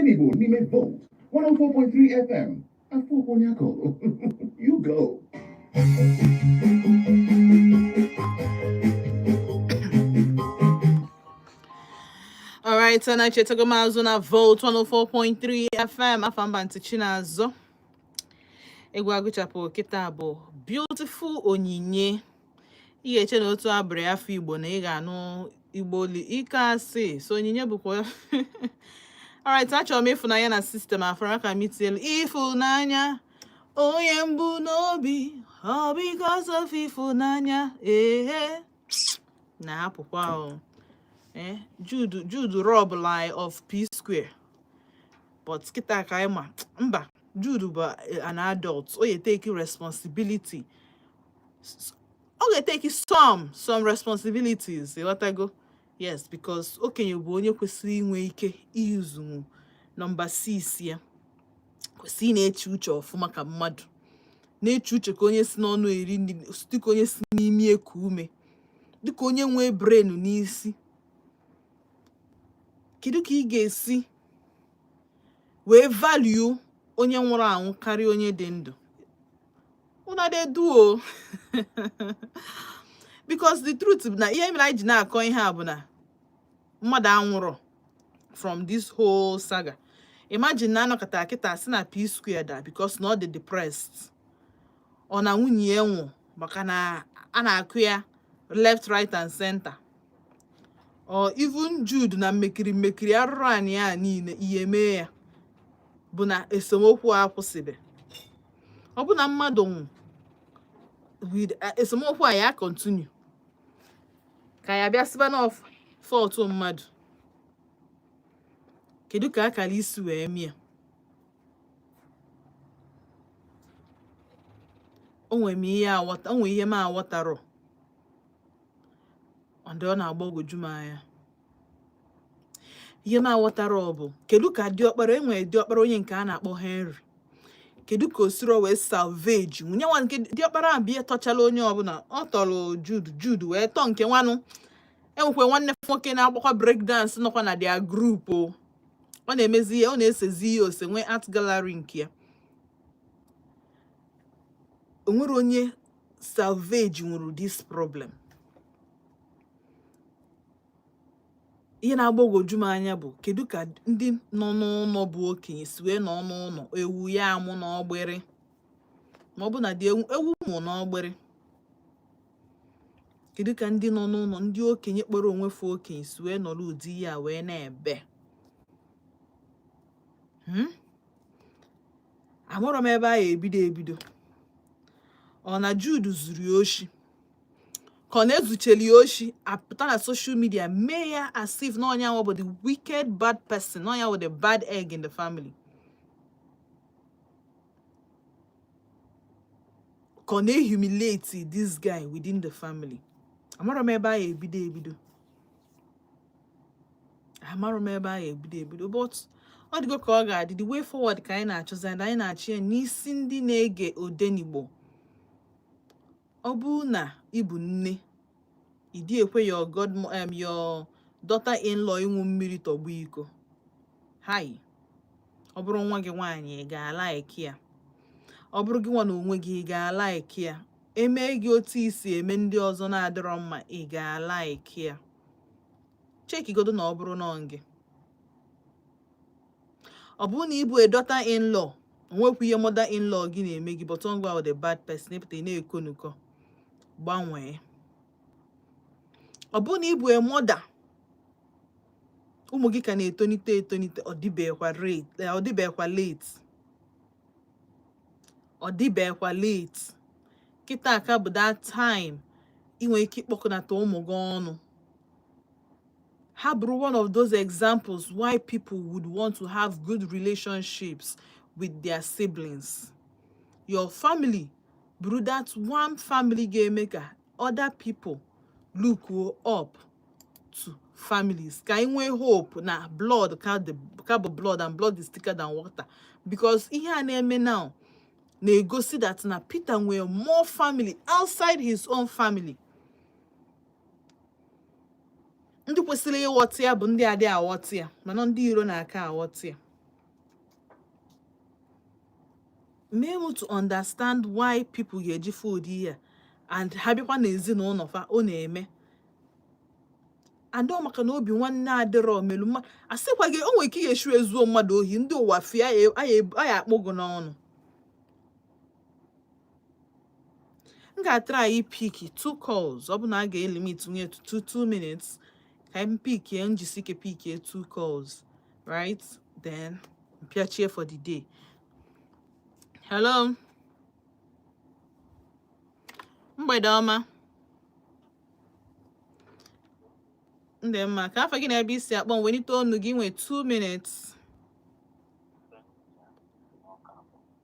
ODENIGBO Nime Vote 104.3 FM. Afọ Konyako. You go. All right, so na chetago mazo na Vote 104.3 FM afamba ntichinazo. Egwu agụchapụ kịta bụ Beautiful Onyinye. Ị ga-eche na otu abụrụ afọ Igbo na ị ga-anụ Igbo ike asị. So Onyinye bụkwa alright, achọrọ m ịfụnanya na sistem afọrọ aka m itielu ịfụnanya onye mbụ n'obi ọ because of ịfụnanya na-apụkwa ahụ. Jude rob lie of P Square, but kịta ka ịma mba Jude bụ an adult. O take responsibility. O take some responsibilities. Go. Yes, because okenye bụ onye kwesịrị inwe ike iyuzu nọmba 6 ya. Kwesịrị na-eche uche ọfụma ka mmadụ. Na-eche uche ka onye si n'ọnụ eri ndị, dịka onye si n'imi eku ume. Dịka onye nwee brain n'isi. Kedu ka ị ga-esi wee value onye nwụrụ anwụ karịa onye dị ndụ? Una dey do because the truth bụ na ihe mere anyị ji na-akọ ihe a bụ na mmadụ anwụrụ from this whole saga. Imagine na anọkọta kịta si na P Square da because na ọ dị depressed. Ọ na nwunye ya nwụ maka na a na-akụ ya left, right and center. Or even Jude na mmekiri arụrụ anyị ya niile ihe mee ya bụ na esemokwu akwụsịbe. Ọ bụ na mmadụ nwụ with esemokwu a ya continue ka ya bịa siba na fault mmadụ. Kedu ka akara isi wee mie? Onwe ihe m aghọtara ndị ọ na-agbagwoju m anya. Ihe m aghọtara bụ kedu ka enwere diọkpara onye nke a na-akpọ Henry. Kedu ka o siro wee salvage nwunye nwa nke diọkpara a bịa tọchala onye ọbụla. Ọ tọrọ Jude wee tọọ nke nwanụ. Enwekwe nwanne nwoke na-agbakwa break dance nọkwa na their group o. Ọ na-emezi ihe, ọ na-esezi ihe ose nwee art gallery nke ya. O nwere onye salvage nwere this problem. Ihe na-agbagwoju m anya bụ kedu ka ndị nọ n'ụlọ bụ okenye si wee nọ n'ụlọ ewu ya amụ n'ọgbịrị. Ma ọ bụ na dị ewu mụ n'ọgbịrị. Kedu ka ndị nọ n'ụlọ ndị okenye kpọrọ onwe fa okenye si wee nọrọ ụdị ya wee na-ebe. Amụrụ m ebe a ebido. Ọ na Jude zuru ya oshi. Ka ọ na-ezucheli ya oshi, apụta na social media mee ya as if na onye ahụ bụ the wicked bad person, na onye ahụ the bad egg in the family. Ka ọ na-humiliate this guy within the family. Amụrụ m ebe a ebido. But ọ dịgo ka ọ ga-adị the way forward ka anyị na-achọzi anyị na-achị ya n'isi ndị na-ege Odenigbo. Ọ bụ na ịbụ nne, ịdị ekwe your daughter-in-law ịnwụ mmiri tọgbọ iko. Hai. Ọ bụrụ nwa gị nwaanyị ị ga-alaiki ya. Ọ bụrụ gị nwa na onwe gị ị ga-alaiki ya. Eme gị otu isi eme ndị ọzọ na-adịrọ mma ị ga-alaiki ya. Chekigodo na ọ bụrụ nọ gị. Ọ bụrụ na ịbụ a daughter-in-law, onwekwu ihe mother-in-law gị na-eme gị, but ngwa with the bad person epụta na-ekonuko gbanwee. Ọ bụrụ na ịbụ a mother, ụmụ gị ka na-etonite ọ dịbekwa late. Kịta aka bụ that time inwe ike ịkpọkọnata ụmụ gị ọnụ. Ha bụrụ one of those examples why people would want to have good relationships with their siblings. Your family bụrụ that one family ga-eme ka other people look up to families. Ka anyị nwee hope na blood ka bụ blood and blood is thicker than water. Because ihe a na-eme now na-egosi that na Peter nwere more family outside his own family. Ndị kwesịrị ịghọta ya bụ ndị adị aghọta ya, mana ndị iro na-aka aghọta ya. me able to understand why people get food here and habikwa na ezinụlọ fa ọ na-eme and ọ maka na obi nwanne adịrọ melu mma asịkwa gị o nwere ike iyechu ezuo mmadụ ohi ndị ụwa fie aya akpọgụ n'ọnụ m ga-try pick 2 calls ọ bụ na a ga-elimit nwunye to 2 minutes ka m pick njisike pick 2 calls right then mpịachie for the day. Hello mgbede ọma ndị mma ka afọ gị na ebe isi akpọ wenite ọnụ gị nwee 2 minutes.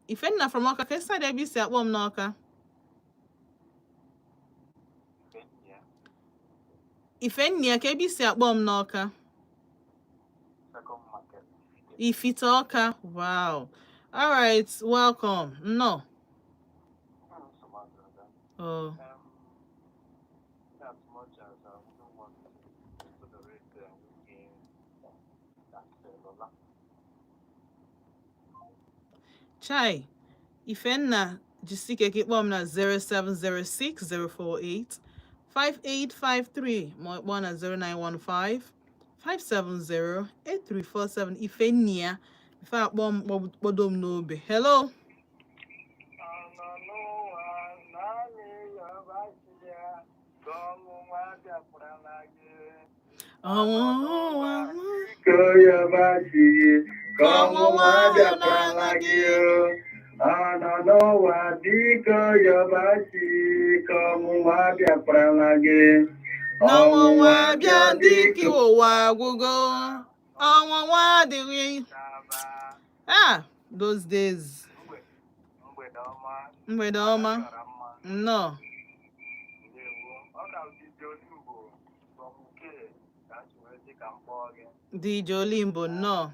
Ifenna from Ọka ka esi ebe isi akpọ m n'Ọka. Ifenna ka ebe isi akpọ m n'Ọka. Ifite Ọka, wow. All right, welcome. No. Oh. Chai, Ifenna jisike kikpọ m na 0706-048-5853 ma ọkpọ na 0915-570-8347 Ifenna ife akpọ m kpọdo m n'obe. Hello. N'ọnwụnwa bịa dịka ụwa agwụgo ọnwụnwa adịghị. Those days. Mgbede ọma. No. DJ Olimbo, no.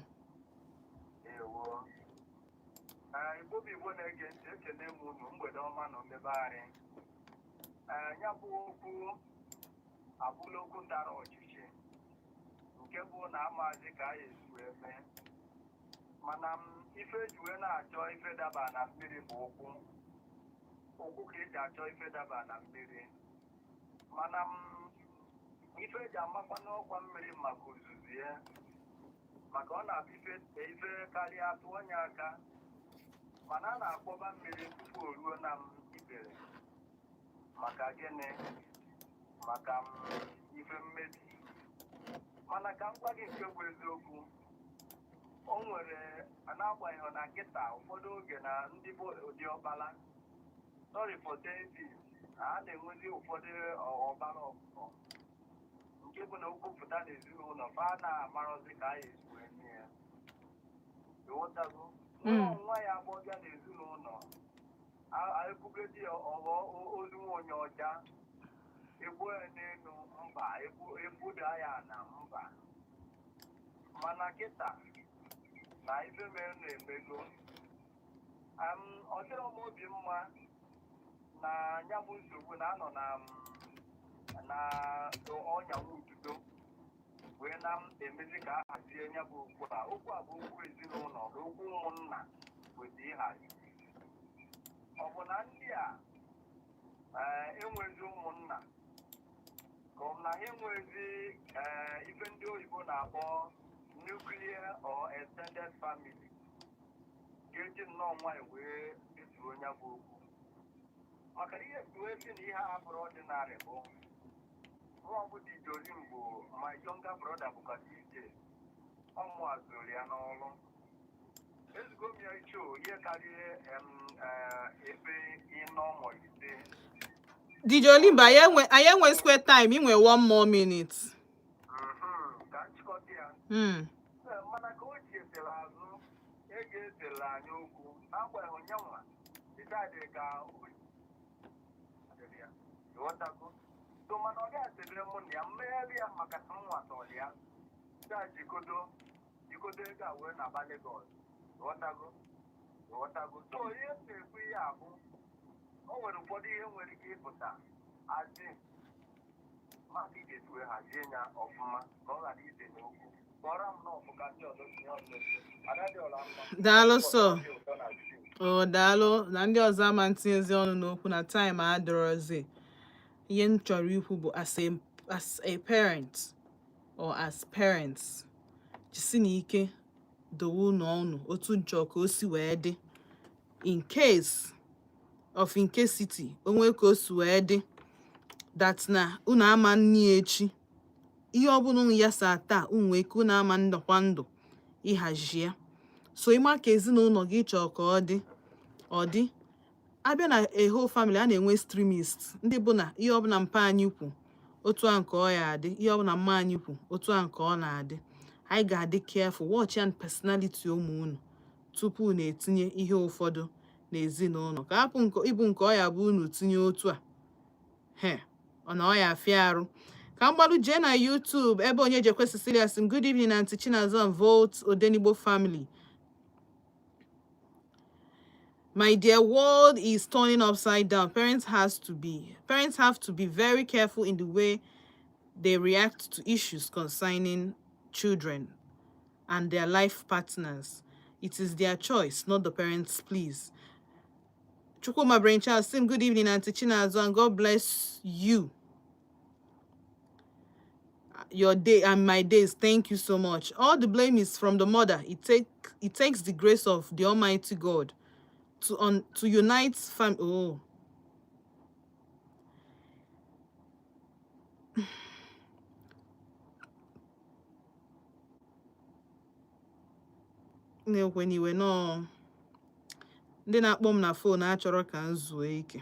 Abụlokwu dara ọchịchị nke bụ na amazi ka a esu eme mana ife eji wee na-achọ ife daba na mmiri bụ ụkwụ ka eji achọ ife daba na mmiri mana ife eji amakwa n'ọkwa mmiri maka ozuzu ya maka ọ na-abụ ife karịa atụ onye aka mana a na-akpọba mmiri tupu o ruo na ibere maka gịnị maka ife mmebi mana ka m gwa gị nke bụ eziokwu o nwere na-agbanyeghị na nkịta ụfọdụ oge na ndị bụ ụdị ọkpala sorry for david a na-enwezi ụfọdụ ọbara ọkụkọ nke bụ na okwupụta n'ezinụlọ fa na-amarozi ka a esi eme ya ịghọtago nwa ya agbọbịa n'ezinụlọ ebugodi ozu nwa onye ọcha egbu n'elu mba ebuda ya na mba mana kịta na ife mere na-emego ọ dịrọ m obi mma na ya bụ nsogbu na-anọ na ọnya ududo wee na-emezi ka a hazie ya bụ okwu a bụ okwu ezinụlọ na okwu ụmụnna kwesịrị ịhazi ọ bụ na ndị a enwezi ụmụnna ka ọ na ha enwezi ife ndị oyibo na-akpọ nuclear or extended family ga-eji nnọọ nwanyị wee ezuo onye bụ okwu maka ihe wee si na ihe a bụrụ ọdịnarị bụ nwa ọbụla DJ Olimbo my younger brother bụkwa DJ ọmụ azụrụ ya n'ọrụ ezigbo m ya iche ihe karịa ebe ịnọ ma ise. DJ Olimbo, I enwe square time, inwe 1 more minute. Ka nchịkọta ya. Mana ka o ji esere azụ, esere anyị okwu, agbanyeghị onyenwa, decide ka ịghọtago. So mana ọ ga-esebere mụ na ya, mmegharị ya maka na m nwatọrọ ya. Jikodo ego a wee na-aba Lagos. Ịghọtago. So ihe m na-ekwu ihe abụ o nwere ụfọdụ ihe nwere ike ịpụta azị maka ị ga-esi wee hazie ya ọfụma ka ọ ghara ise n'okwu kpọrọ m n'ọfụ ka ndị ọzọ tinye ọzọ adadị ọla mma daalụ sọ Oh, daalụ na ndị ọzọ ama ntinyezi ọnụ n'okwu na time adịrọzi. Ihe m chọrọ ikwu bụ as a parent or as parents, jisi n'ike dowe unu ọnụ otu nchọ ka o si wee dị. In case of incasity, onwe ka o si wee dị that na unu ama nni echi. Ihe ọbụla unu ya sa taa unu wee ka unu ama ndọkwa ndụ ịhazi ya. So ịma ka ezinụlọ gị chọọ ka ọ dị abịa na a whole family a na-enwe extremist ndị bụ na ihe ọbụla mpa anyị kwu otu a nke ọ ya adị, ihe ọbụla mma anyị kwu otu a nke ọ na-adị. Anyị ga-adị careful, watch and personality ụmụ unu tupu na-etinye ihe ụfọdụ n'ezinụlọ ka hapụ ịbụ nke ọ ya bụ unu tinye otu a ọ na ọ ya afịa arụ. Ka mgbalụ jee na YouTube ebe onye jekwe Cecilia sim good evening Aunty Chinazọ and vote Odenigbo family. My dear, world is turning upside down. Parents have to be very careful in the way they react to issues concerning children and their life partners. It is their choice, not the parents' please. Chukuma Brain Child, sim good evening Aunty Chinazọ and God bless you. Your day and my days, thank you so much. All the blame is from the mother. It takes the grace of the Almighty God to unite family. Oh, when you were no, ndị na-akpọ m na phone achọrọ ka m zuo ike.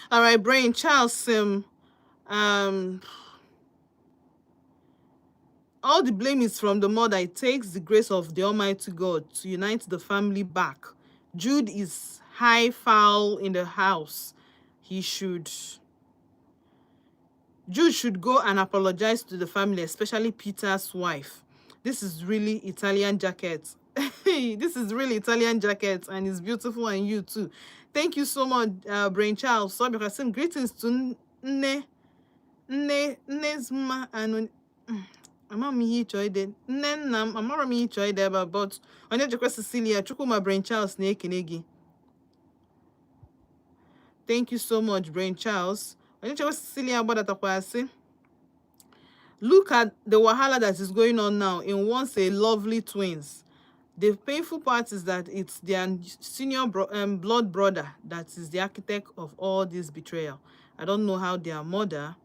All right, Brain Child sim. All the blame is from the mother. It takes the grace of the Almighty God to unite the family back. Jude is high foul in the house. Jude should go and apologize to the family, especially Peter's wife. This is really Italian jacket. This is really Italian jacket and it's beautiful, and you too. Thank you so much, Brain Child. So because some greetings to Nezma and I'm here choide. Nenam, I'm here choide but on your request Cecilia, Chukuma Brain Child snake negi. Thank you so much, Brain Child. On your request Cecilia about that. Look at the wahala that is going on now in once a lovely twins. The painful part is that it's their senior blood brother that is the architect of all this betrayal. I don't know how their mother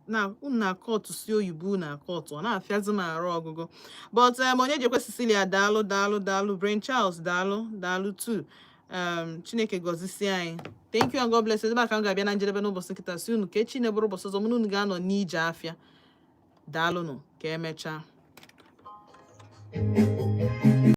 now una court to see you na court on a fiazima rogogo. But onye jekwe Cecilia dalu Brain Charles dalu too. Chineke gozisi anyị. Thank you and God bless you. Ebe ka m ga-abịa na njedebe n'ụbọchị nkịta si unu ka echi na-eburu ụbọchị ọzọ mụ unu ga-anọ n'ije afịa. Daalụnụ ka emechaa.